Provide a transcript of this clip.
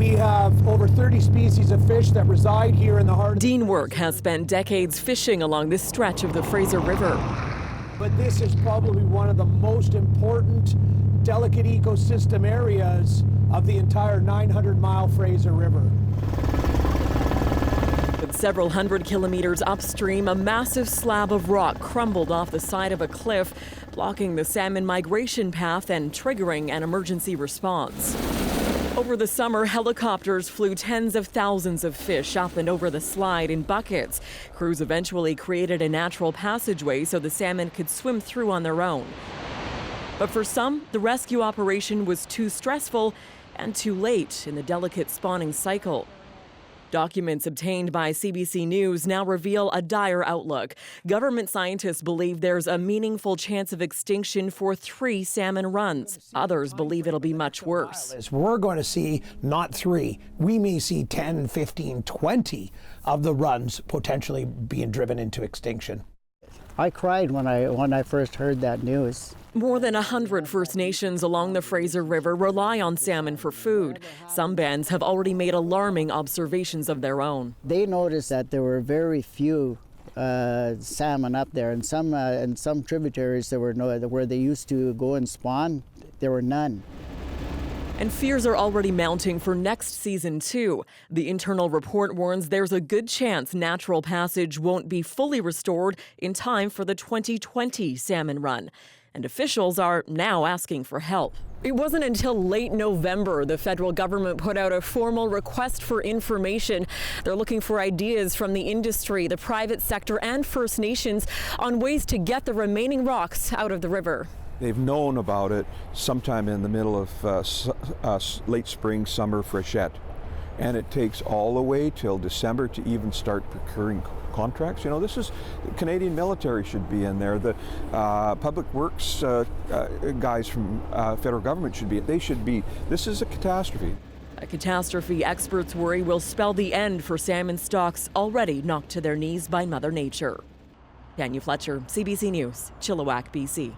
We have over 30 species of fish that reside here in the heart of Dean Work has spent decades fishing along this stretch of the Fraser River. But this is probably one of the most important, delicate ecosystem areas of the entire 900-mile Fraser River. But several hundred kilometers upstream, a massive slab of rock crumbled off the side of a cliff, blocking the salmon migration path and triggering an emergency response. Over the summer, helicopters flew tens of thousands of fish up and over the slide in buckets. Crews eventually created a natural passageway so the salmon could swim through on their own. But for some, the rescue operation was too stressful and too late in the delicate spawning cycle. Documents obtained by CBC News now reveal a dire outlook. Government scientists believe there's a meaningful chance of extinction for 3 salmon runs. Others believe it'll be much worse. We're going to see not 3. We may see 10, 15, 20 of the runs potentially being driven into extinction. I cried when I first heard that news. More than 100 First Nations along the Fraser River rely on salmon for food. Some bands have already made alarming observations of their own. They noticed that there were very few salmon up there, and some tributaries where they used to go and spawn, there were none. And fears are already mounting for next season, too. The internal report warns there's a good chance natural passage won't be fully restored in time for the 2020 salmon run. And officials are now asking for help. It wasn't until late November the federal government put out a formal request for information. They're looking for ideas from the industry, the private sector, and First Nations on ways to get the remaining rocks out of the river. They've known about it sometime in the middle of late spring, summer freshet. And it takes all the way till December to even start procuring contracts. You know, this is, the Canadian military should be in there. The public works guys from federal government should be. They should be. This is a catastrophe. A catastrophe experts worry will spell the end for salmon stocks already knocked to their knees by Mother Nature. Tanya Fletcher, CBC News, Chilliwack, BC.